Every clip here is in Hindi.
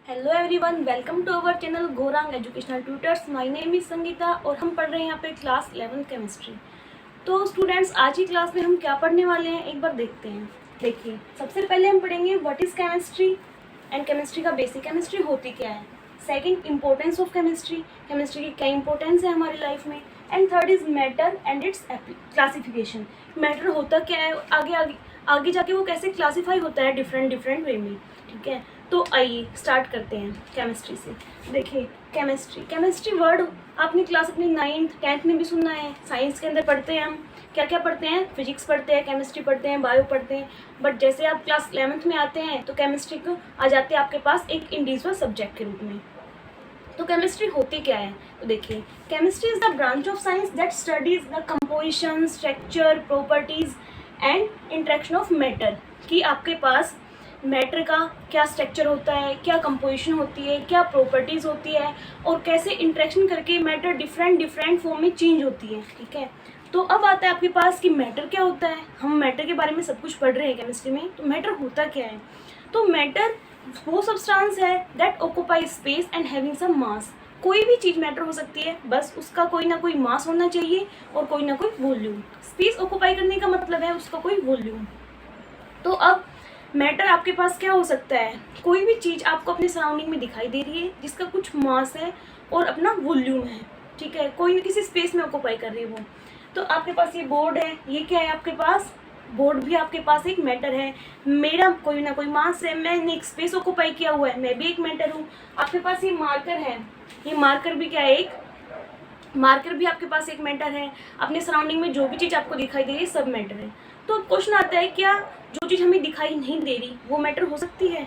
Hello everyone, welcome to our channel Gaurang educational tutors. My name is Sangeeta और हम पढ़ रहे हैं यहाँ पे क्लास 11 केमिस्ट्री। तो स्टूडेंट्स, आज की क्लास में हम क्या पढ़ने वाले हैं एक बार देखते हैं। देखिए, सबसे पहले हम पढ़ेंगे what is chemistry and chemistry का बेसिक, केमिस्ट्री होती क्या है। Second, importance of chemistry, chemistry की क्या इंपॉर्टेंस है हमारी लाइफ में। And third is matter and it's classification, matter होता क्या है, आगे जाके वो कैसे क्लासीफाई होता है डिफरेंट वे में। ठीक है, तो आइए स्टार्ट करते हैं केमिस्ट्री से। देखिए, केमिस्ट्री वर्ड आपने क्लास अपनी 9th 10th में भी सुना है। साइंस के अंदर पढ़ते हैं हम क्या क्या पढ़ते हैं, फिजिक्स पढ़ते हैं, केमिस्ट्री पढ़ते हैं, बायो पढ़ते हैं। बट जैसे आप क्लास 11th में आते हैं तो केमिस्ट्री को आ जाते हैं आपके पास एक इंडिविजुअल सब्जेक्ट के रूप में। तो केमिस्ट्री होती क्या है, तो देखिए, chemistry is the branch of science that studies the composition, structure, properties and interaction of matter. कि आपके पास मैटर का क्या स्ट्रक्चर होता है, क्या कंपोजिशन होती है, क्या प्रॉपर्टीज़ होती है, और कैसे इंटरेक्शन करके मैटर डिफरेंट फॉर्म में चेंज होती है। ठीक है, तो अब आता है आपके पास कि मैटर क्या होता है। हम मैटर के बारे में सब कुछ पढ़ रहे हैं केमिस्ट्री में, तो मैटर होता क्या है। तो मैटर वो सब्सटेंस है that occupy space and having some mass. कोई भी चीज़ मैटर हो सकती है, बस उसका कोई ना कोई मास होना चाहिए और कोई ना कोई वॉल्यूम। स्पेस ऑक्यूपाई करने का मतलब है उसका कोई वॉल्यूम। तो अब मैटर आपके पास क्या हो सकता है, कोई भी चीज़ आपको अपने सराउंडिंग में दिखाई दे रही है जिसका कुछ मास है और अपना वॉल्यूम है। ठीक है, कोई किसी स्पेस में ऑक्यूपाई कर रही है वो। तो आपके पास ये बोर्ड है, ये क्या है आपके पास, बोर्ड भी आपके पास एक मैटर है। मेरा कोई ना कोई मास है, मैंने एक स्पेस ऑक्यूपाई किया हुआ है, मैं भी एक मैटर हूँ। आपके पास ये मार्कर है, ये मार्कर भी क्या है, एक मार्कर भी आपके पास एक मैटर है। अपने सराउंडिंग में जो भी चीज़ आपको दिखाई दे रही है सब मैटर है। तो क्वेश्चन आता है, क्या जो चीज़ हमें दिखाई नहीं दे रही वो मैटर हो सकती है।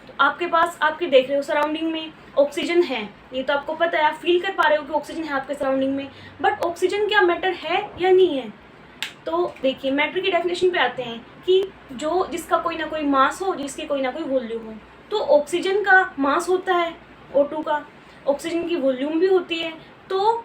तो आपके पास, आपके देख रहे हो सराउंडिंग में ऑक्सीजन है, ये तो आपको पता है, आप फील कर पा रहे हो कि ऑक्सीजन है आपके सराउंडिंग में। बट ऑक्सीजन क्या मैटर है या नहीं है। तो देखिए, मैटर की डेफिनेशन पे आते हैं कि जो जिसका कोई ना कोई मास हो, जिसकी कोई ना कोई वॉल्यूम हो। तो ऑक्सीजन का मास होता है O2 का, ऑक्सीजन की वॉल्यूम भी होती है। तो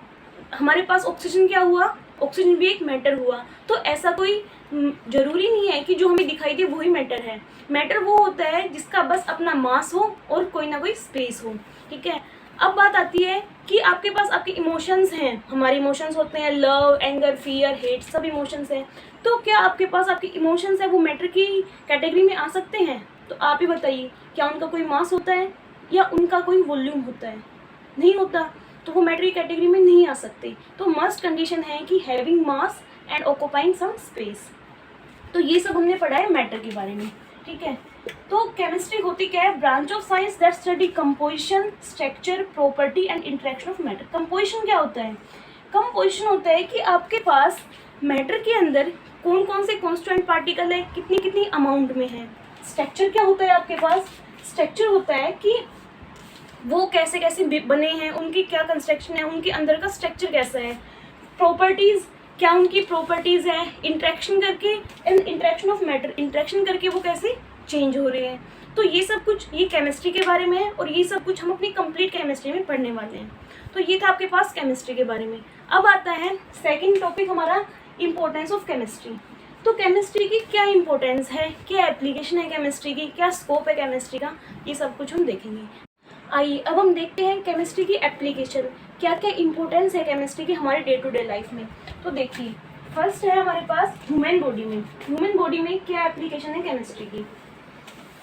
हमारे पास ऑक्सीजन क्या हुआ, ऑक्सीजन भी एक मैटर हुआ। तो ऐसा कोई जरूरी नहीं है कि जो हमें दिखाई दे वही मैटर है। मैटर वो होता है जिसका बस अपना मास हो और कोई ना कोई स्पेस हो। ठीक है, अब बात आती है कि आपके पास आपके इमोशंस हैं, हमारे इमोशंस होते हैं, लव, एंगर, फियर, हेट, सब इमोशंस हैं। तो क्या आपके पास आपके इमोशंस है वो मैटर की कैटेगरी में आ सकते हैं। तो आप ही बताइए, क्या उनका कोई मास होता है या उनका कोई वॉल्यूम होता है। नहीं होता, तो वो मैटर की कैटेगरी में नहीं आ सकते। तो मस्ट कंडीशन है कि having mass and occupying some space. तो ये सब हमने पढ़ा है मैटर के बारे में। ठीक है, तो केमिस्ट्री होती क्या है, branch of science that study composition, structure, property and interaction of matter. Composition क्या होता है, कंपोजिशन होता है कि आपके पास मैटर के अंदर कौन कौन से कॉन्स्टेंट पार्टिकल है, कितनी कितनी अमाउंट में है। स्ट्रक्चर क्या होता है आपके पास, स्ट्रक्चर होता है कि वो कैसे कैसे बने हैं, उनकी क्या कंस्ट्रक्शन है, उनके अंदर का स्ट्रक्चर कैसा है। प्रॉपर्टीज़, क्या उनकी प्रॉपर्टीज़ है, इंटरेक्शन करके, इंटरेक्शन ऑफ मैटर, इंटरेक्शन करके वो कैसे चेंज हो रहे हैं। तो ये सब कुछ ये केमिस्ट्री के बारे में है और ये सब कुछ हम अपनी कंप्लीट केमिस्ट्री में पढ़ने वाले हैं। तो ये था आपके पास केमिस्ट्री के बारे में। अब आता है सेकेंड टॉपिक हमारा, इम्पोर्टेंस ऑफ केमिस्ट्री। तो केमिस्ट्री की क्या इंपॉर्टेंस है, क्या एप्लीकेशन है केमिस्ट्री की, क्या स्कोप है केमिस्ट्री का, ये सब कुछ हम देखेंगे। आइए अब हम देखते हैं केमिस्ट्री की एप्लीकेशन, क्या क्या इंपॉर्टेंस है केमिस्ट्री की हमारे डे टू डे लाइफ में। तो देखिए, फर्स्ट है हमारे पास ह्यूमन बॉडी में। ह्यूमन बॉडी में क्या एप्लीकेशन है केमिस्ट्री की।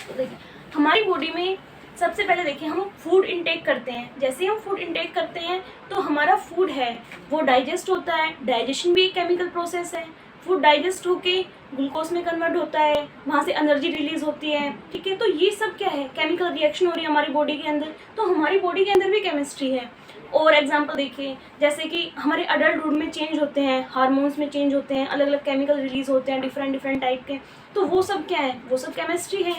तो देखिए, हमारी बॉडी में सबसे पहले देखिए, हम फूड इंटेक करते हैं। जैसे ही हम फूड इंटेक करते हैं तो हमारा फूड है वो डाइजेस्ट होता है। डाइजेशन भी एक केमिकल प्रोसेस है। फूड डाइजेस्ट होके ग्लूकोज में कन्वर्ट होता है, वहाँ से एनर्जी रिलीज होती है। ठीक है, तो ये सब क्या है, केमिकल रिएक्शन हो रही है हमारी बॉडी के अंदर। तो हमारी बॉडी के अंदर भी केमिस्ट्री है। और एग्जांपल देखिए, जैसे कि हमारे अडल्टहुड में चेंज होते हैं, हार्मोन्स में चेंज होते हैं, अलग अलग केमिकल रिलीज होते हैं डिफरेंट टाइप के। तो वो सब क्या है, वो सब केमिस्ट्री है।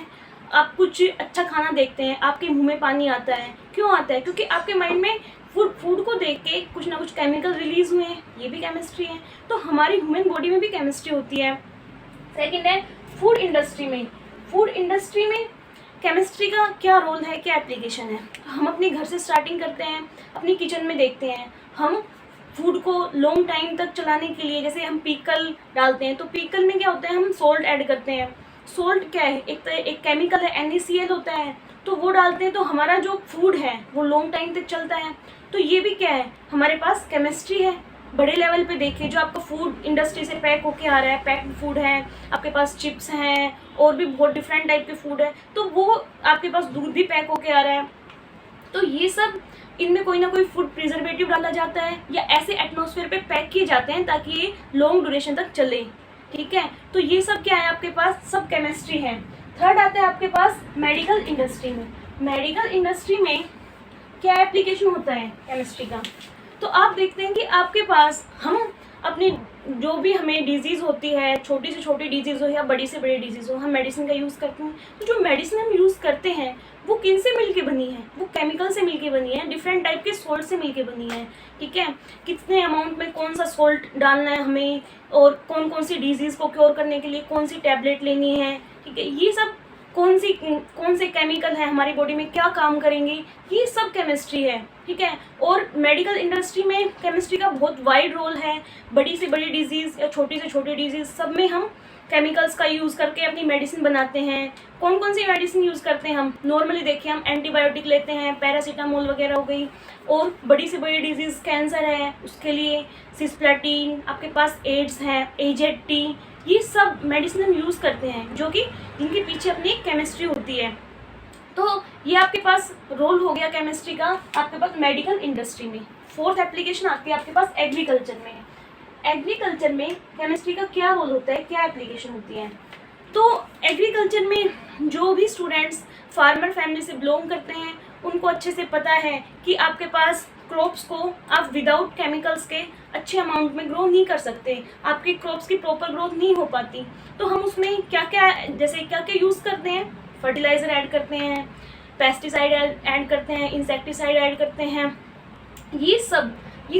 आप कुछ अच्छा खाना देखते हैं, आपके मुंह में पानी आता है, क्यों आता है, क्योंकि आपके माइंड में फूड को देख के कुछ ना कुछ केमिकल रिलीज हुए हैं, ये भी केमिस्ट्री है। तो हमारी ह्यूमन बॉडी में भी केमिस्ट्री होती है। सेकेंड है फूड इंडस्ट्री में। फूड इंडस्ट्री में केमिस्ट्री का क्या रोल है, क्या एप्लीकेशन है। हम अपने घर से स्टार्टिंग करते हैं, अपनी किचन में देखते हैं, हम फूड को लॉन्ग टाइम तक चलाने के लिए जैसे हम पीकल डालते हैं, तो पीकल में क्या होता है, हम सॉल्ट ऐड करते हैं। सॉल्ट क्या है, एक केमिकल है, NaCl होता है। तो वो डालते हैं तो हमारा जो फूड है वो लॉन्ग टाइम तक चलता है। तो ये भी क्या है, हमारे पास केमिस्ट्री है। बड़े लेवल पे देखिए, जो आपका फूड इंडस्ट्री से पैक होके आ रहा है, पैक्ड फूड है, आपके पास चिप्स हैं और भी बहुत डिफरेंट टाइप के फूड है, तो वो आपके पास दूध भी पैक होके आ रहा है। तो ये सब, इनमें कोई ना कोई फूड प्रिजर्वेटिव डाला जाता है या ऐसे एटमॉस्फेयर पे पैक किए जाते हैं ताकि ये लॉन्ग ड्यूरेशन तक चले। ठीक है, तो ये सब क्या है आपके पास, सब केमिस्ट्री है। थर्ड आता है आपके पास मेडिकल इंडस्ट्री में। मेडिकल इंडस्ट्री में क्या एप्लीकेशन होता है केमिस्ट्री का, तो आप देखते हैं कि आपके पास हम अपनी जो भी हमें डिजीज़ होती है, छोटी से छोटी डिजीज़ हो या बड़ी से बड़ी डिजीज़ हो, हम मेडिसिन का यूज़ करते हैं। तो जो मेडिसिन हम यूज़ करते हैं वो किन से मिलके बनी है, वो केमिकल से मिलके बनी है, डिफरेंट टाइप के सॉल्ट से मिलके बनी है। ठीक है, कितने अमाउंट में कौन सा सॉल्ट डालना है हमें, और कौन कौन सी डिजीज़ को क्योर करने के लिए कौन सी टैबलेट लेनी है। ठीक है, ये सब कौन से केमिकल है हमारी बॉडी में क्या काम करेंगे, ये सब केमिस्ट्री है। ठीक है, और मेडिकल इंडस्ट्री में केमिस्ट्री का बहुत वाइड रोल है। बड़ी से बड़ी डिजीज़ या छोटी से छोटी डिजीज़, सब में हम केमिकल्स का यूज़ करके अपनी मेडिसिन बनाते हैं। कौन कौन सी मेडिसिन यूज़ करते हैं हम, नॉर्मली देखिए हम एंटीबायोटिक लेते हैं, पैरासीटामोल वगैरह हो गई, और बड़ी से बड़ी डिजीज़ कैंसर है उसके लिए सिस्प्लेटिन, आपके पास एड्स है, AZT, ये सब मेडिसिन हम यूज़ करते हैं जो कि जिनके पीछे अपनी केमिस्ट्री होती है। तो ये आपके पास रोल हो गया केमिस्ट्री का आपके पास मेडिकल इंडस्ट्री में। फोर्थ एप्लीकेशन आती है आपके पास एग्रीकल्चर में। एग्रीकल्चर में केमिस्ट्री का क्या रोल होता है, क्या एप्लीकेशन होती है, तो एग्रीकल्चर में जो भी स्टूडेंट्स फार्मर फैमिली से बिलोंग करते हैं उनको अच्छे से पता है कि आपके पास क्रॉप्स को आप विदाउट केमिकल्स के अच्छे अमाउंट में ग्रो नहीं कर सकते, आपकी क्रॉप्स की प्रॉपर ग्रोथ नहीं हो पाती। तो हम उसमें क्या क्या, जैसे क्या क्या यूज़ करते हैं, फर्टिलाइज़र ऐड करते हैं, पेस्टिसाइड ऐड करते हैं, इंसेक्टिसाइड ऐड करते हैं। ये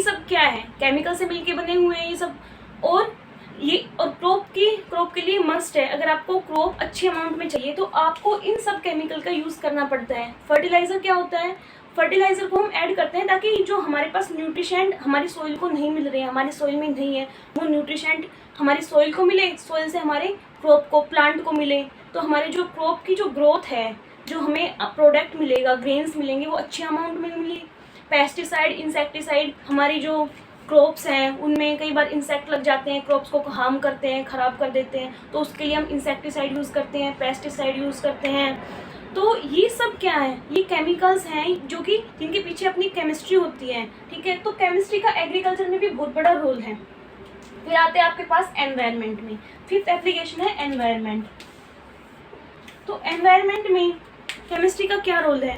सब क्या है, केमिकल से मिलके बने हुए हैं ये सब। और क्रॉप के लिए मस्ट है, अगर आपको क्रॉप अच्छे अमाउंट में चाहिए तो आपको इन सब केमिकल का यूज़ करना पड़ता है। फर्टिलाइज़र क्या होता है, फर्टिलाइज़र को हम ऐड करते हैं ताकि जो हमारे पास न्यूट्रिशेंट हमारी सॉइल को नहीं मिल रहे हैं, हमारे सॉइल में नहीं है, वो न्यूट्रिशेंट हमारी सॉइल को मिले, सॉइल से हमारे क्रॉप को, प्लांट को मिले, तो हमारे जो क्रॉप की जो ग्रोथ है, जो हमें प्रोडक्ट मिलेगा, ग्रेन्स मिलेंगे, वो अच्छे अमाउंट में मिले। पेस्टिसाइड, इंसेक्टिसाइड, हमारी जो क्रॉप्स हैं उनमें कई बार इंसेक्ट लग जाते हैं, क्रॉप्स को हार्म करते हैं, ख़राब कर देते हैं, तो उसके लिए हम इंसेक्टिसाइड यूज़ करते हैं, पेस्टिसाइड यूज़ करते हैं। तो ये सब क्या है, ये केमिकल्स हैं जो कि जिनके पीछे अपनी केमिस्ट्री होती है। ठीक है, तो केमिस्ट्री का एग्रीकल्चर में भी बहुत बड़ा रोल है। फिर आते हैं आपके पास एनवायरनमेंट में। फिफ्थ एप्लीकेशन है एनवायरनमेंट। तो एनवायरनमेंट में केमिस्ट्री का क्या रोल है,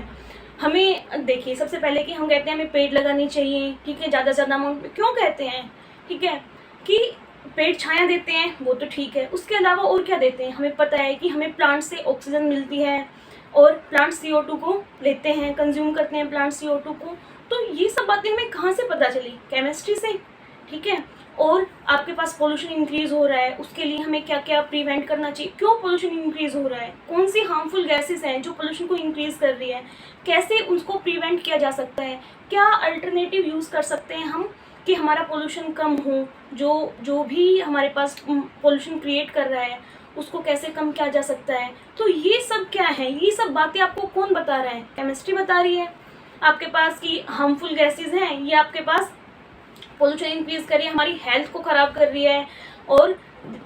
हमें देखिए सबसे पहले कि हम कहते हैं हमें पेड़ लगानी चाहिए। ठीक है, ज़्यादा से ज़्यादा अमाउंट में क्यों कहते हैं, ठीक है, कि पेड़ छाया देते हैं, वो तो ठीक है, उसके अलावा और क्या देते हैं, हमें पता है कि हमें प्लांट से ऑक्सीजन मिलती है और प्लांट CO2 को लेते हैं, कंज्यूम करते हैं प्लांट CO2 को। तो ये सब बातें हमें कहाँ से पता चली, केमिस्ट्री से। ठीक है, और आपके पास पोल्यूशन इंक्रीज़ हो रहा है, उसके लिए हमें क्या क्या प्रिवेंट करना चाहिए, क्यों पोल्यूशन इंक्रीज़ हो रहा है, कौन सी हार्मफुल गैसेस हैं जो पोल्यूशन को इंक्रीज़ कर रही है, कैसे उसको प्रिवेंट किया जा सकता है, क्या अल्टरनेटिव यूज़ कर सकते हैं हम कि हमारा पोल्यूशन कम हो, जो भी हमारे पास पोल्यूशन क्रिएट कर रहा है उसको कैसे कम किया जा सकता है। तो ये सब क्या है, ये सब बातें आपको कौन बता रहा है, केमिस्ट्री बता रही है आपके पास कि हार्मफुल गैसेज हैं, ये आपके पास पोल्यूशन इंक्रीज कर रही है, हमारी हेल्थ को ख़राब कर रही है। और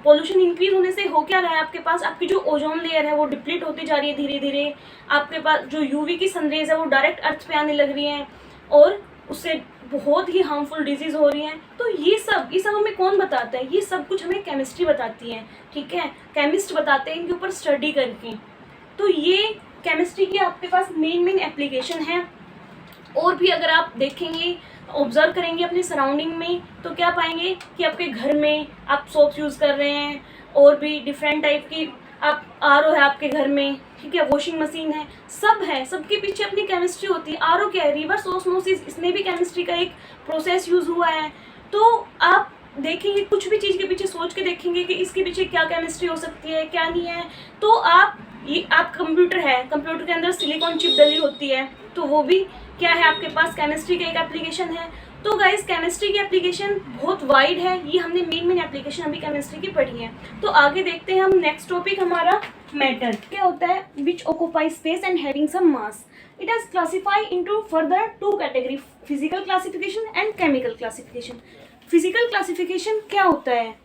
पोल्यूशन इंक्रीज होने से हो क्या रहा है, आपके पास आपकी जो ओजोन लेयर है वो डिप्लीट होती जा रही है धीरे धीरे, आपके पास जो UV की सनरेज है वो डायरेक्ट अर्थ पे आने लग रही हैं और उससे बहुत ही हार्मफुल डिजीज़ हो रही हैं। तो ये सब हमें कौन बताता है, ये सब कुछ हमें केमिस्ट्री बताती है। ठीक है, केमिस्ट बताते हैं इनके ऊपर स्टडी करके। तो ये केमिस्ट्री की आपके पास मेन एप्लीकेशन है। और भी अगर आप देखेंगे, ऑब्जर्व करेंगे अपने सराउंडिंग में, तो क्या पाएंगे कि आपके घर में आप सोप्स यूज़ कर रहे हैं, और भी डिफरेंट टाइप की आप RO है आपके घर में, ठीक है, वॉशिंग मशीन है, सब है, सबके पीछे अपनी केमिस्ट्री होती है। RO क्या है, रिवर्स ऑस्मोसिस, इसमें भी केमिस्ट्री का एक प्रोसेस यूज़ हुआ है। तो आप देखेंगे कुछ भी चीज़ के पीछे सोच के देखेंगे कि इसके पीछे क्या केमिस्ट्री हो सकती है, क्या नहीं है। तो आप कंप्यूटर है, कंप्यूटर के अंदर सिलिकॉन चिप डली होती है, तो वो भी क्या है आपके पास केमिस्ट्री का एक एप्लीकेशन है। तो गाइस केमिस्ट्री की एप्लीकेशन बहुत वाइड है, ये हमने मेन एप्लीकेशन अभी केमिस्ट्री की पढ़ी है। तो आगे देखते हैं हम नेक्स्ट टॉपिक हमारा मैटर क्या होता है, which occupy space and having some mass. It is classified into further two category, physical classification and chemical classification. Physical classification क्या होता है,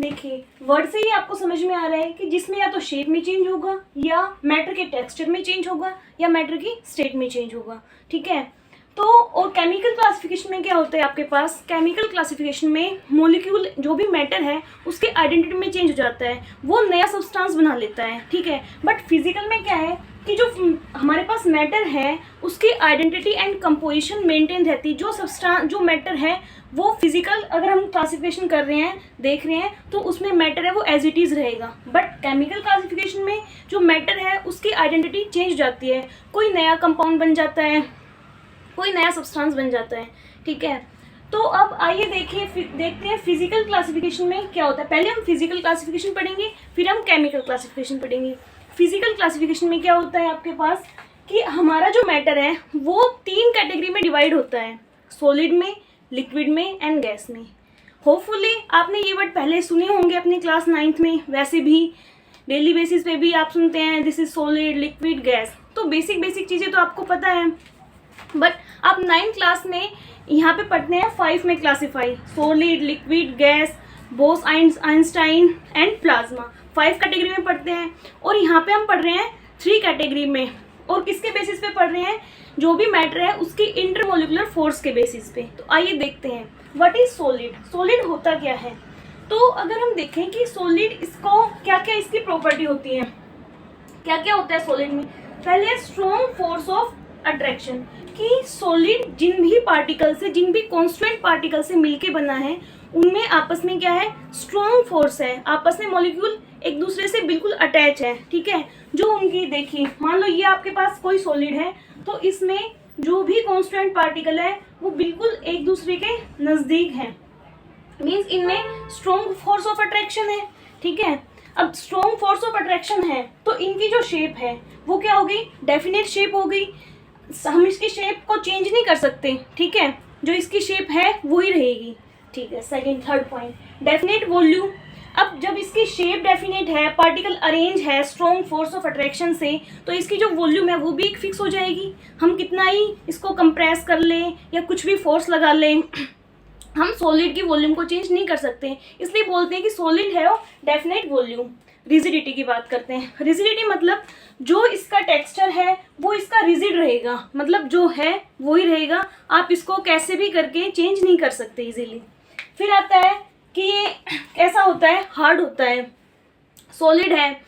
देखिए वर्ड से ही आपको समझ में आ रहा है कि जिसमें या तो शेप में चेंज होगा, या मैटर के टेक्सचर में चेंज होगा, या मैटर की स्टेट में चेंज होगा, ठीक है। तो और केमिकल क्लासिफिकेशन में क्या होता है आपके पास, केमिकल क्लासिफिकेशन में मॉलिक्यूल जो भी मैटर है उसके आइडेंटिटी में चेंज हो जाता है, वो नया सब्सटेंस बना लेता है, ठीक है। बट फिजिकल में क्या है कि जो हमारे पास मैटर है उसकी आइडेंटिटी एंड कंपोजिशन मेंटेन रहती है। जो सब्सटेंस जो मैटर है वो फिजिकल अगर हम क्लासिफिकेशन कर रहे हैं, देख रहे हैं, तो उसमें मैटर है वो एज इट इज़ रहेगा। बट केमिकल क्लासिफिकेशन में जो मैटर है उसकी आइडेंटिटी चेंज हो जाती है, कोई नया कंपाउंड बन जाता है, कोई नया सब्सटेंस बन जाता है, ठीक है। तो अब आइए देखते हैं फिजिकल क्लासिफिकेशन में क्या होता है। पहले हम फिजिकल क्लासिफिकेशन पढ़ेंगे, फिर हम केमिकल क्लासिफिकेशन पढ़ेंगे। फिजिकल क्लासिफिकेशन में क्या होता है आपके पास कि हमारा जो मैटर है वो 3 कैटेगरी में डिवाइड होता है, सॉलिड में, लिक्विड में एंड गैस में। होपफुली आपने ये वर्ड पहले सुने होंगे अपनी क्लास 9th में, वैसे भी डेली बेसिस पे भी आप सुनते हैं this is solid, liquid, gas. तो बेसिक चीज़ें तो आपको पता है, बट आप 9th क्लास में यहाँ पे पढ़ते हैं 5 में classify, solid, liquid, gas, Bose Einstein and plasma. 5 category में पढ़ते हैं, और यहाँ पे हम पढ़ रहे हैं 3 कैटेगरी में। और किसके बेसिस पे पढ़ रहे हैं, जो भी मैटर है उसकी इंटरमोलिकुलर फोर्स के बेसिस पे। तो आइए देखते हैं व्हाट इज सॉलिड। सॉलिड होता क्या है, तो अगर हम देखें कि सॉलिड इसको क्या क्या इसकी प्रॉपर्टी होती है, क्या क्या होता है सॉलिड में। पहले स्ट्रॉन्ग फोर्स ऑफ अट्रैक्शन, कि सॉलिड जिन भी पार्टिकल से, जिन भी कॉन्स्टेंट पार्टिकल से मिलके बना है उनमें आपस में क्या है, स्ट्रॉन्ग फोर्स है, आपस में मॉलिक्यूल एक दूसरे से बिल्कुल अटैच है, ठीक है। जो उनकी देखिए मान लो ये आपके पास कोई सॉलिड है, तो इसमें जो भी कॉन्स्टेंट पार्टिकल है वो बिल्कुल एक दूसरे के नज़दीक है, मीन्स इनमें स्ट्रॉन्ग फोर्स ऑफ अट्रैक्शन है, ठीक है। अब स्ट्रॉन्ग फोर्स ऑफ अट्रैक्शन है तो इनकी जो शेप है वो क्या हो गई, डेफिनेट शेप हो गई। हम इसकी शेप को चेंज नहीं कर सकते, ठीक है, जो इसकी शेप है वही रहेगी, ठीक है। Third point, definite volume. अब जब इसकी शेप डेफिनेट है, पार्टिकल अरेंज है स्ट्रॉन्ग फोर्स ऑफ अट्रैक्शन से, तो इसकी जो वॉल्यूम है वो भी एक फिक्स हो जाएगी। हम कितना ही इसको कंप्रेस कर लें या कुछ भी फोर्स लगा लें, हम सॉलिड की वॉल्यूम को चेंज नहीं कर सकते, इसलिए बोलते हैं कि सॉलिड है वो डेफिनेट वॉल्यूम। रिजिडिटी की बात करते हैं। रिजिडिटी मतलब जो इसका टेक्सचर है वो इसका रिजिड रहेगा, मतलब जो है वही रहेगा, आप इसको कैसे भी करके चेंज नहीं कर सकते इजीली। फिर आता है कि ये कैसा होता है, हार्ड होता है। सॉलिड है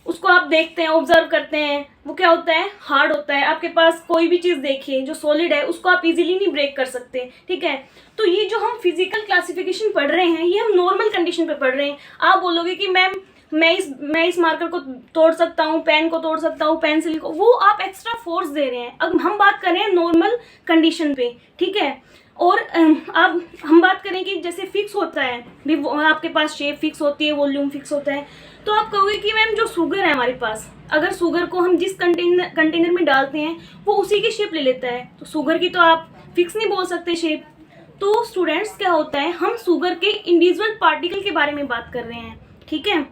उसको आप देखते हैं, ऑब्जर्व करते हैं, वो क्या होता है, हार्ड होता है। आपके पास कोई भी चीज़ देखिए जो सॉलिड है उसको आप इजीली नहीं ब्रेक कर सकते, ठीक है। तो ये जो हम फिजिकल क्लासिफिकेशन पढ़ रहे हैं ये हम नॉर्मल कंडीशन पे पढ़ रहे हैं। आप बोलोगे कि मैम मैं इस मार्कर को तोड़ सकता हूँ, पेन को तोड़ सकता हूँ, पेंसिल को, वो आप एक्स्ट्रा फोर्स दे रहे हैं। अब हम बात कर रहे हैं नॉर्मल कंडीशन पे, ठीक है। और अब हम बात करें कि जैसे फिक्स होता है भी, आपके पास शेप फिक्स होती है, वॉल्यूम फिक्स होता है, तो आप कहोगे कि मैम जो शुगर है हमारे पास, अगर शुगर को हम जिस कंटेनर में डालते हैं वो उसी की शेप ले लेता है, तो शुगर की तो आप फिक्स नहीं बोल सकते शेप। तो स्टूडेंट्स क्या होता है, हम शुगर के इंडिविजुअल पार्टिकल के बारे में बात कर रहे हैं, ठीक है,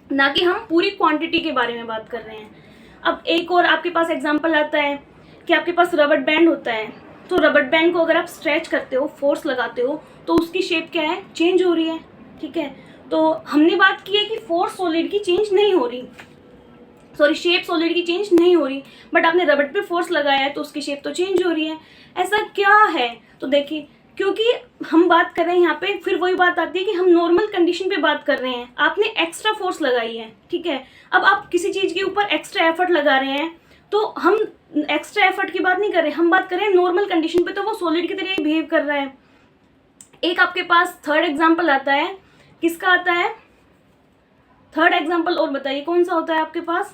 ना कि हम पूरी क्वांटिटी के बारे में बात कर रहे हैं। अब एक और आपके पास एग्जांपल आता है कि आपके पास रबर बैंड होता है, तो रबर बैंड को अगर आप स्ट्रेच करते हो, फोर्स लगाते हो, तो उसकी शेप क्या है, चेंज हो रही है, ठीक है। तो हमने बात की है कि फोर्स सॉलिड की चेंज नहीं हो रही, सॉरी शेप सॉलिड की चेंज नहीं हो रही, बट आपने रबर पे फोर्स लगाया है तो उसकी शेप तो चेंज हो रही है। ऐसा क्या है, तो देखिए क्योंकि हम बात कर रहे हैं यहाँ पे, फिर वही बात आती है कि हम नॉर्मल कंडीशन पे बात कर रहे हैं, आपने एक्स्ट्रा फोर्स लगाई है, ठीक है। अब आप किसी चीज़ के ऊपर एक्स्ट्रा एफर्ट लगा रहे हैं, तो हम एक्स्ट्रा एफर्ट की बात नहीं कर रहे, हम बात कर रहे हैं नॉर्मल कंडीशन पे, तो वो सॉलिड की तरह ही बिहेव कर रहा है। एक आपके पास थर्ड एग्जाम्पल आता है, किसका आता है, थर्ड एग्जाम्पल और बताइए कौन सा होता है आपके पास।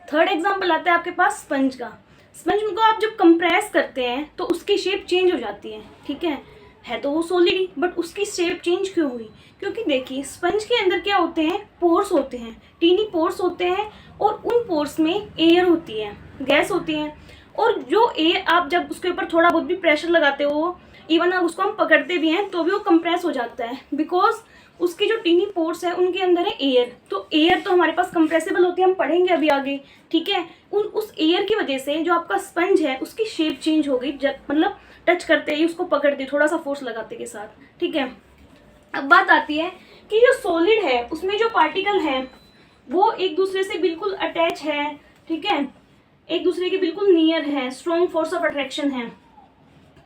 थर्ड एग्जाम्पल आता है आपके पास स्पंज का। स्पंज को आप जब कंप्रेस करते हैं तो उसकी शेप चेंज हो जाती है, ठीक है तो वो सॉलिड ही, बट उसकी शेप चेंज क्यों हुई, क्योंकि देखिए स्पंज के अंदर क्या होते हैं, पोर्स होते हैं, टीनी पोर्स होते हैं, और उन पोर्स में एयर होती है, गैस होती है, और जो एयर आप जब उसके ऊपर थोड़ा बहुत भी प्रेशर लगाते हो, इवन अगर उसको हम पकड़ते भी हैं तो भी वो कंप्रेस हो जाता है, बिकॉज उसकी जो टीनी पोर्स है उनके अंदर है एयर। तो एयर तो हमारे पास कंप्रेसिबल होती है, हम पढ़ेंगे अभी आगे, ठीक है। उस एयर की वजह से जो आपका स्पंज है उसकी शेप चेंज हो गई, जब मतलब टच करते ही उसको पकड़ते थोड़ा सा फोर्स लगाते के साथ, ठीक है। अब बात आती है कि जो सॉलिड है उसमें जो पार्टिकल है वो एक दूसरे से बिल्कुल अटैच है, ठीक है, एक दूसरे के बिल्कुल नियर है, स्ट्रॉन्ग फोर्स ऑफ अट्रैक्शन है,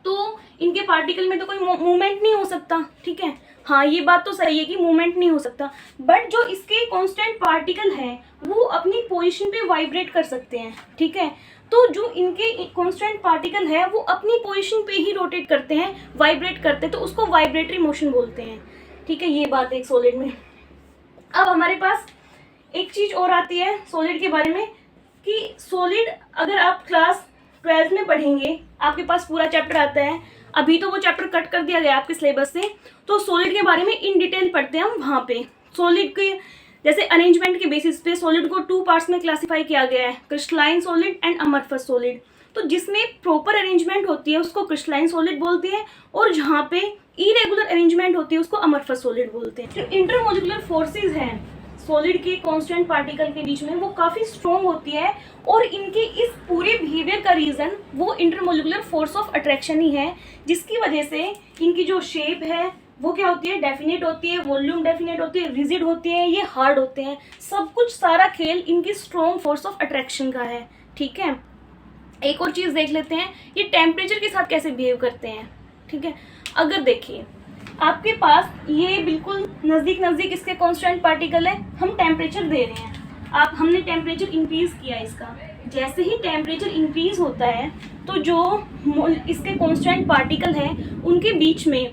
तो इनके पार्टिकल में तो कोई मूवमेंट नहीं हो सकता, ठीक है। हाँ, ये बात तो सही है कि मूवमेंट नहीं हो सकता, बट जो इसके कांस्टेंट पार्टिकल हैं वो अपनी पोजीशन पे वाइब्रेट कर सकते हैं, ठीक है। तो जो इनके कांस्टेंट पार्टिकल है वो अपनी पोजीशन पे ही रोटेट करते हैं, वाइब्रेट करते हैं, तो उसको वाइब्रेटरी मोशन बोलते हैं, ठीक है। ये बात है एक सॉलिड में। अब हमारे पास एक चीज और आती है सॉलिड के बारे में कि सॉलिड अगर आप क्लास 12th में पढ़ेंगे, आपके पास पूरा चैप्टर आता है, अभी तो वो चैप्टर कट कर दिया गया आपके सिलेबस से, तो सॉलिड के बारे में इन डिटेल पढ़ते हैं हम वहाँ पे। सॉलिड के जैसे अरेंजमेंट के बेसिस पे सॉलिड को 2 पार्ट्स में क्लासिफाई किया गया है, crystalline solid and amorphous solid. तो जिसमें प्रॉपर अरेंजमेंट होती है उसको क्रिस्टलाइन सॉलिड बोलते हैं, और जहाँ पे इरेगुलर अरेंजमेंट होती है उसको अमरफस सॉलिड बोलते हैं। जो इंटरमोलिकुलर फोर्सेज हैं सॉलिड के कांस्टेंट पार्टिकल के बीच में वो काफ़ी स्ट्रॉन्ग होती है, और इनके इस पूरे बिहेवियर का रीज़न वो इंटरमोलिकुलर फोर्स ऑफ अट्रैक्शन ही है, जिसकी वजह से इनकी जो शेप है वो क्या होती है, डेफिनेट होती है, वॉल्यूम डेफिनेट होती है, रिजिड होती है, ये हार्ड होते हैं, सब कुछ सारा खेल इनकी स्ट्रॉन्ग फोर्स ऑफ अट्रैक्शन का है, ठीक है। एक और चीज़ देख लेते हैं, ये टेम्परेचर के साथ कैसे बिहेव करते हैं, ठीक है। अगर देखिए आपके पास ये बिल्कुल नज़दीक नज़दीक इसके कांस्टेंट पार्टिकल है, हम टेम्परेचर दे रहे हैं, हमने टेम्परेचर इंक्रीज़ किया इसका, जैसे ही टेम्परेचर इंक्रीज़ होता है तो जो इसके कांस्टेंट पार्टिकल हैं उनके बीच में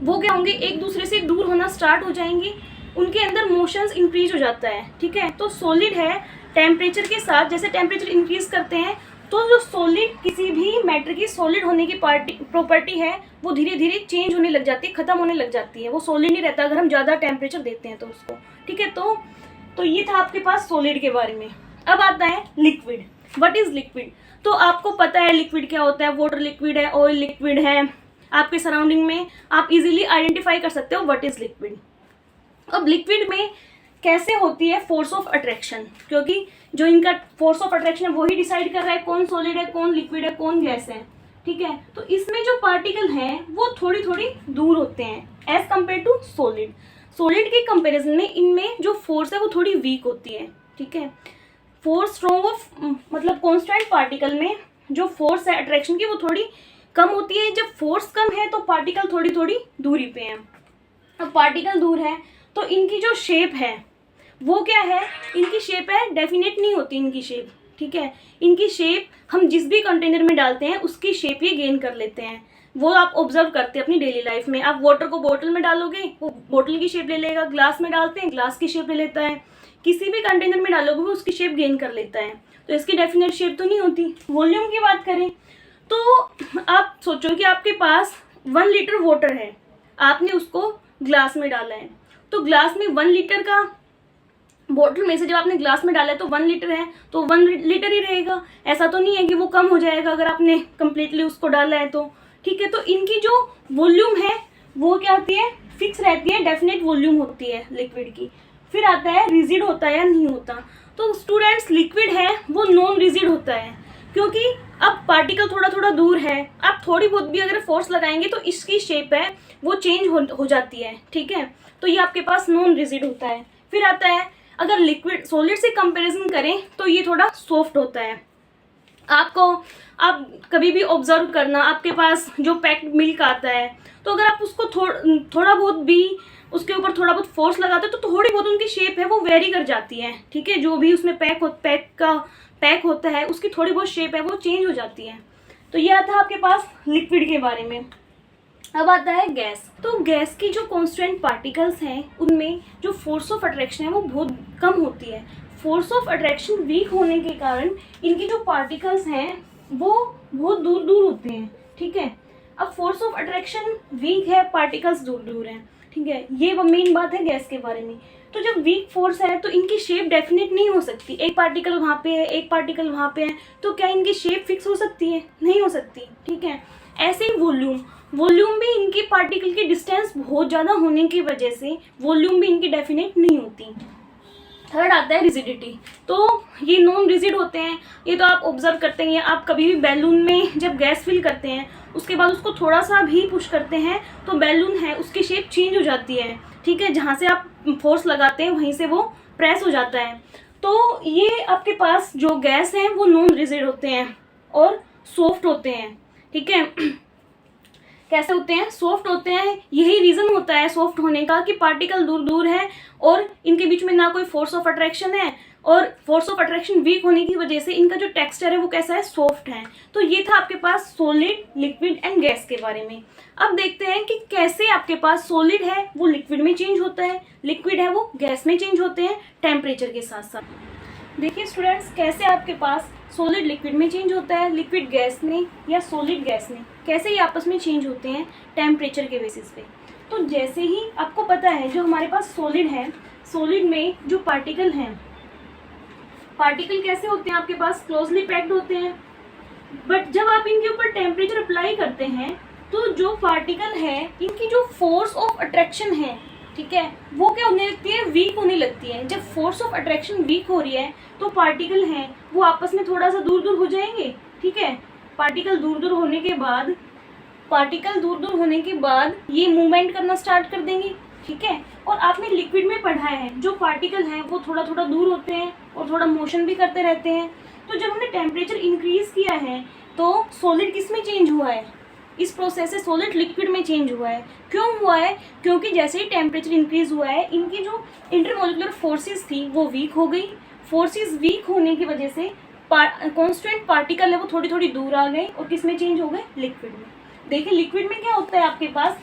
वो क्या होंगे, एक दूसरे से दूर होना स्टार्ट हो जाएंगे, उनके अंदर मोशंस इंक्रीज हो जाता है, ठीक है। तो सॉलिड है, टेम्परेचर के साथ जैसे टेम्परेचर इंक्रीज करते हैं तो जो सॉलिड किसी भी मैटर की सॉलिड होने की प्रॉपर्टी है वो धीरे धीरे चेंज होने लग जाती है, खत्म होने लग जाती है, वो सॉलिड नहीं रहता अगर हम ज़्यादा टेम्परेचर देते हैं तो उसको, ठीक है। तो ये था आपके पास सॉलिड के बारे में। अब आता है लिक्विड। What is liquid? तो आपको पता है लिक्विड क्या होता है, वाटर लिक्विड है, ऑयल लिक्विड है, आपके सराउंडिंग में आप इजीली आइडेंटिफाई कर सकते हो व्हाट इज लिक्विड। अब लिक्विड में कैसे होती है फोर्स ऑफ अट्रैक्शन, क्योंकि जो इनका फोर्स ऑफ अट्रैक्शन है वही डिसाइड कर रहा है कौन सॉलिड है, कौन लिक्विड है, कौन गैस है, ठीक है। तो इसमें जो पार्टिकल हैं वो थोड़ी थोड़ी दूर होते हैं as compare to solid. Solid के कंपैरिजन में इनमें जो फोर्स है वो थोड़ी वीक होती है, ठीक है। फोर्स स्ट्रॉन्ग ऑफ मतलब कॉन्स्टेंट पार्टिकल में जो फोर्स है अट्रैक्शन की वो थोड़ी कम होती है, जब फोर्स कम है तो पार्टिकल थोड़ी थोड़ी दूरी पे हैं। अब पार्टिकल दूर है तो इनकी जो शेप है वो क्या है, इनकी शेप है डेफिनेट नहीं होती इनकी शेप, ठीक है। इनकी शेप हम जिस भी कंटेनर में डालते हैं उसकी शेप ये गेन कर लेते हैं, वो आप ऑब्जर्व करते हैं अपनी डेली लाइफ में। आप वाटर को बोतल में डालोगे वो बोतल की शेप ले लेगा, ग्लास में डालते हैं ग्लास की शेप ले लेता है, किसी भी कंटेनर में डालोगे वो उसकी शेप गेन कर लेता है, तो इसकी डेफिनेट शेप तो नहीं होती। वॉल्यूम की बात करें तो आप सोचो कि आपके पास 1 लीटर वाटर है, आपने उसको ग्लास में डाला है, तो ग्लास में 1 लीटर का बोतल में से जब आपने ग्लास में डाला है तो 1 लीटर है तो 1 लीटर ही रहेगा, ऐसा तो नहीं है कि वो कम हो जाएगा अगर आपने कम्प्लीटली उसको डाला है तो, ठीक है। तो इनकी जो वॉल्यूम है वो क्या होती है, फिक्स रहती है, डेफिनेट वॉल्यूम होती है लिक्विड की। फिर आता है रिजिड होता है या नहीं होता। तो स्टूडेंट्स लिक्विड है वो नॉन रिजिड होता है, क्योंकि अब पार्टिकल थोड़ा थोड़ा दूर है, आप थोड़ी बहुत भी अगर फोर्स लगाएंगे तो इसकी शेप है वो चेंज हो जाती है, ठीक है। तो ये आपके पास नॉन रिजिड होता है। फिर आता है अगर लिक्विड सॉलिड से कंपैरिजन करें तो ये थोड़ा सॉफ्ट होता है। आप कभी भी ऑब्जर्व करना, आपके पास जो पैक्ड मिल्क आता है तो अगर आप उसको थोड़ा बहुत भी उसके ऊपर थोड़ा बहुत फोर्स लगाते हो तो थोड़ी बहुत उनकी शेप है वो वेरी कर जाती है, ठीक है। जो भी उसमें पैक होता है उसकी थोड़ी बहुत शेप है वो चेंज हो जाती है। तो यह था आपके पास लिक्विड के बारे में। अब आता है गैस। तो गैस की जो कॉन्स्टेंट पार्टिकल्स हैं उनमें जो फोर्स ऑफ अट्रैक्शन है वो बहुत कम होती है। फोर्स ऑफ अट्रैक्शन वीक होने के कारण इनकी जो पार्टिकल्स हैं वो बहुत दूर दूर होते हैं, ठीक है। अब फोर्स ऑफ अट्रैक्शन वीक है, पार्टिकल्स दूर दूर हैं, ठीक है। ये मेन बात है गैस के बारे में। तो जब वीक फोर्स है तो इनकी शेप डेफिनेट नहीं हो सकती। एक पार्टिकल वहाँ पे है, एक पार्टिकल वहाँ पे है, तो क्या इनकी शेप फिक्स हो सकती है? नहीं हो सकती, ठीक है। ऐसे ही वॉल्यूम भी इनकी पार्टिकल की डिस्टेंस बहुत ज़्यादा होने की वजह से वॉल्यूम भी इनकी डेफिनेट नहीं होती। थर्ड आता है रिजिडिटी। तो ये नॉन रिजिड होते हैं। ये तो आप ऑब्जर्व करते हैं, आप कभी भी बैलून में जब गैस फिल करते हैं उसके बाद उसको थोड़ा सा भी पुश करते हैं तो बैलून है उसकी शेप चेंज हो जाती है, ठीक है। जहाँ से आप फोर्स लगाते हैं वहीं से वो प्रेस हो जाता है। तो ये आपके पास जो गैस हैं वो नॉन रिजिड होते हैं और सॉफ्ट होते हैं, ठीक है। कैसे होते हैं? सॉफ्ट होते हैं। यही रीज़न होता है सॉफ्ट होने का कि पार्टिकल दूर दूर है और इनके बीच में ना कोई फोर्स ऑफ अट्रैक्शन है, और फोर्स ऑफ अट्रैक्शन वीक होने की वजह से इनका जो टेक्सचर है वो कैसा है? सॉफ्ट है। तो ये था आपके पास सॉलिड, लिक्विड एंड गैस के बारे में। अब देखते हैं कि कैसे आपके पास सॉलिड है वो लिक्विड में चेंज होता है, लिक्विड है वो गैस में चेंज होते हैं टेम्परेचर के साथ साथ। देखिए स्टूडेंट्स, कैसे आपके पास सॉलिड लिक्विड में चेंज होता है, लिक्विड गैस में, या सॉलिड गैस में, कैसे ये आपस में चेंज होते हैं टेम्परेचर के बेसिस पे। तो जैसे ही आपको पता है जो हमारे पास सॉलिड है, सॉलिड में जो पार्टिकल हैं, पार्टिकल कैसे होते हैं आपके पास? क्लोजली पैक्ड होते हैं। बट जब आप इनके ऊपर टेम्परेचर अप्लाई करते हैं तो जो पार्टिकल है इनकी जो फोर्स ऑफ अट्रैक्शन है, ठीक है, वो क्या होने लगती है? वीक होने लगती है। जब फोर्स ऑफ अट्रैक्शन वीक हो रही है तो पार्टिकल हैं वो आपस में थोड़ा सा दूर दूर हो जाएंगे, ठीक है। पार्टिकल दूर दूर होने के बाद ये मूवमेंट करना स्टार्ट कर देंगे, ठीक है। और आपने लिक्विड में पढ़ा है जो पार्टिकल हैं वो थोड़ा थोड़ा दूर होते हैं और थोड़ा मोशन भी करते रहते हैं। तो जब हमने टेम्परेचर इंक्रीज किया है तो सॉलिड किस में चेंज हुआ है? इस प्रोसेस से सॉलिड लिक्विड में चेंज हुआ है। क्यों हुआ है? क्योंकि जैसे ही टेम्परेचर इंक्रीज हुआ है इनकी जो इंटरमोलिकुलर फोर्सेस थी वो वीक हो गई। फोर्सेस वीक होने की वजह से कांस्टेंट पार्टिकल है वो थोड़ी थोड़ी दूर आ गए और किस में चेंज हो गए? लिक्विड में। देखिए लिक्विड में क्या होता है आपके पास?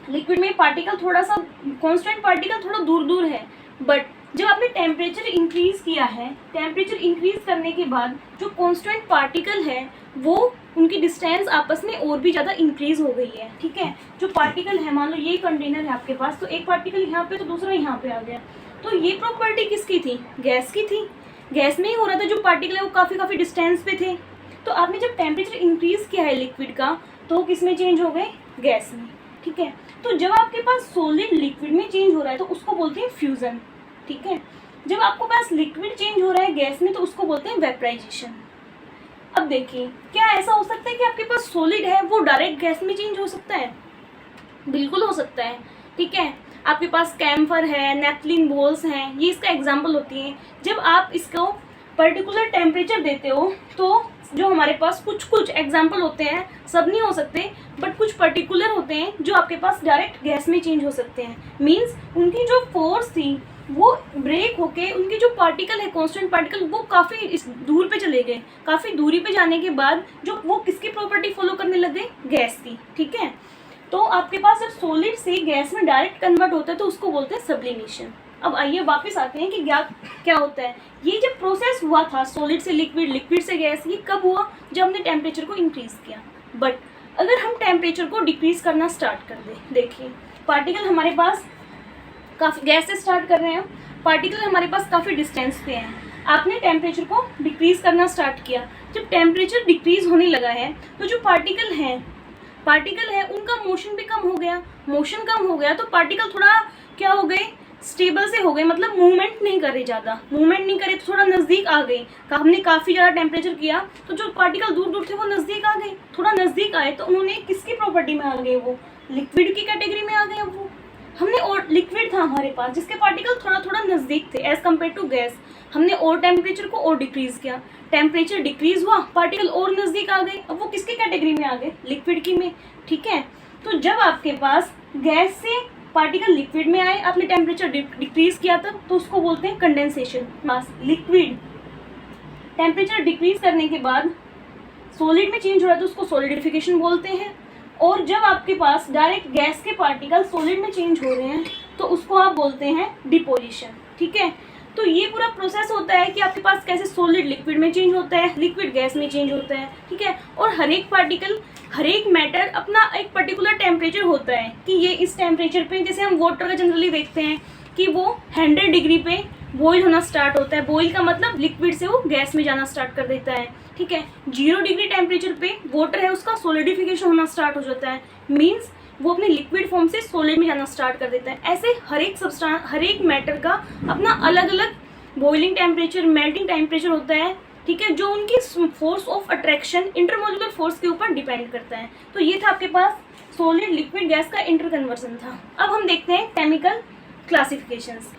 लिक्विड में पार्टिकल थोड़ा सा, कांस्टेंट पार्टिकल थोड़ा दूर दूर है, बट जब आपने टेम्परेचर इंक्रीज किया है, टेम्परेचर इंक्रीज करने के बाद जो कांस्टेंट पार्टिकल है वो उनकी डिस्टेंस आपस में और भी ज़्यादा इंक्रीज हो गई है, ठीक है। जो पार्टिकल है, मान लो ये कंटेनर है आपके पास, तो एक पार्टिकल यहाँ पे तो दूसरा यहाँ पे आ गया, तो ये प्रॉपर्टी किसकी थी? गैस की थी। गैस में ही हो रहा था, जो पार्टिकल है वो काफ़ी डिस्टेंस पे थे। तो आपने जब टेम्परेचर इंक्रीज किया है लिक्विड का तो किस में चेंज हो गए? गैस में, ठीक है। तो जब आपके पास सॉलिड लिक्विड में चेंज हो रहा है तो उसको बोलते हैं फ्यूजन, ठीक है। जब आपके पास लिक्विड चेंज हो रहा है गैस में तो उसको बोलते हैं वेपराइजेशन। अब देखिए, क्या ऐसा हो सकता है कि आपके पास सॉलिड है वो डायरेक्ट गैस में चेंज हो सकता है? बिल्कुल हो सकता है, ठीक है। आपके पास कैम्फर है, नेपथलीन बॉल्स हैं, ये इसका एग्जाम्पल होती हैं। जब आप इसको पर्टिकुलर टेम्परेचर देते हो तो जो हमारे पास कुछ एग्जाम्पल होते हैं, सब नहीं हो सकते, बट कुछ पर्टिकुलर होते हैं जो आपके पास डायरेक्ट गैस में चेंज हो सकते हैं। मीन्स उनकी जो फोर्स थी वो ब्रेक होके उनके जो पार्टिकल है, कांस्टेंट पार्टिकल, वो काफ़ी इस दूर पे चले गए। काफ़ी दूरी पे जाने के बाद जो वो किसकी प्रॉपर्टी फॉलो करने लग गए? गैस की, ठीक है। तो आपके पास जब सॉलिड से गैस में डायरेक्ट कन्वर्ट होता है तो उसको बोलते हैं सब्लिमेशन। अब आइए वापस आते हैं कि क्या होता है। ये जब प्रोसेस हुआ था सॉलिड से लिक्विड, लिक्विड से गैस, ये कब हुआ? जब हमने टेम्परेचर को इंक्रीज किया। बट अगर हम टेम्परेचर को डिक्रीज करना स्टार्ट कर दें, देखिए पार्टिकल हमारे पास काफ़ी, गैस से स्टार्ट कर रहे हैं, पार्टिकल हमारे पास काफ़ी डिस्टेंस पे हैं। आपने टेम्परेचर को डिक्रीज करना स्टार्ट किया। जब टेम्परेचर डिक्रीज होने लगा है तो जो पार्टिकल है उनका मोशन भी कम हो गया। मोशन कम हो गया तो पार्टिकल थोड़ा क्या हो गए? स्टेबल से हो गए, मतलब मूवमेंट नहीं करे, ज़्यादा मूवमेंट नहीं करे तो थोड़ा नज़दीक आ गए। हमने काफ़ी ज़्यादा टेम्परेचर किया तो जो पार्टिकल दूर दूर थे वो नज़दीक आ गए। थोड़ा नज़दीक आए तो उन्होंने किसकी प्रॉपर्टी में आ गए? वो लिक्विड की कैटेगरी में आ गए। अब वो हमने और लिक्विड था हमारे पास जिसके पार्टिकल थोड़ा थोड़ा नज़दीक थे एज़ कम्पेयर टू गैस। हमने और टेम्परेचर को और डिक्रीज़ किया, टेम्परेचर डिक्रीज़ हुआ, पार्टिकल और नज़दीक आ गए। अब वो किसके कैटेगरी में आ गए? लिक्विड की में, ठीक है। तो जब आपके पास गैस से पार्टिकल लिक्विड में आए, आपने टेम्परेचर डिक्रीज़ किया तब, तो उसको बोलते हैं कंडेंसेशन। मास लिक्विड टेम्परेचर डिक्रीज़ करने के बाद सॉलिड में चेंज हो रहा है तो उसको सॉलिडिफिकेशन बोलते हैं। और जब आपके पास डायरेक्ट गैस के पार्टिकल सॉलिड में चेंज हो रहे हैं तो उसको आप बोलते हैं डिपोजिशन, ठीक है। तो ये पूरा प्रोसेस होता है कि आपके पास कैसे सॉलिड लिक्विड में चेंज होता है, लिक्विड गैस में चेंज होता है, ठीक है। और हर एक पार्टिकल, हर एक मैटर अपना एक पर्टिकुलर टेम्परेचर होता है कि ये इस टेम्परेचर पे, जैसे हम वाटर का जनरली देखते हैं कि वो 100 डिग्री पे बॉईल होना स्टार्ट होता है। बॉईल का मतलब लिक्विड से वो गैस में जाना स्टार्ट कर देता है, ठीक है। 0 डिग्री टेम्परेचर पे वाटर है उसका सोलिडिफिकेशन होना स्टार्ट हो जाता है, मीन्स वो अपने लिक्विड फॉर्म से सॉलिड में जाना स्टार्ट कर देता है। ऐसे हर एक मैटर का अपना अलग अलग बॉइलिंग टेम्परेचर, मेल्टिंग टेम्परेचर होता है, ठीक है, जो उनकी force of attraction, intermolecular force के ऊपर डिपेंड करता है। तो ये था आपके पास सॉलिड लिक्विड गैस का इंटर कन्वर्सन था। अब हम देखते हैं केमिकल क्लासिफिकेशंस।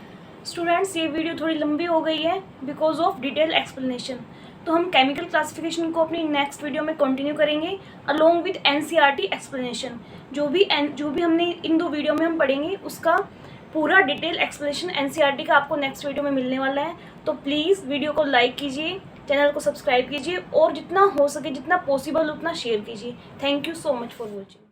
स्टूडेंट्स, ये वीडियो थोड़ी लंबी हो गई है बिकॉज ऑफ डिटेल एक्सप्लेनेशन, तो हम केमिकल क्लासिफिकेशन को अपनी नेक्स्ट वीडियो में कंटिन्यू करेंगे अलोंग विद एनसीईआरटी एक्सप्लेनेशन। जो भी हमने इन 2 वीडियो में हम पढ़ेंगे उसका पूरा डिटेल एक्सप्लेनेशन एनसीईआरटी का आपको नेक्स्ट वीडियो में मिलने वाला है। तो प्लीज़ वीडियो को लाइक कीजिए, चैनल को सब्सक्राइब कीजिए और जितना हो सके, जितना पॉसिबल उतना शेयर कीजिए। Thank you so much for watching.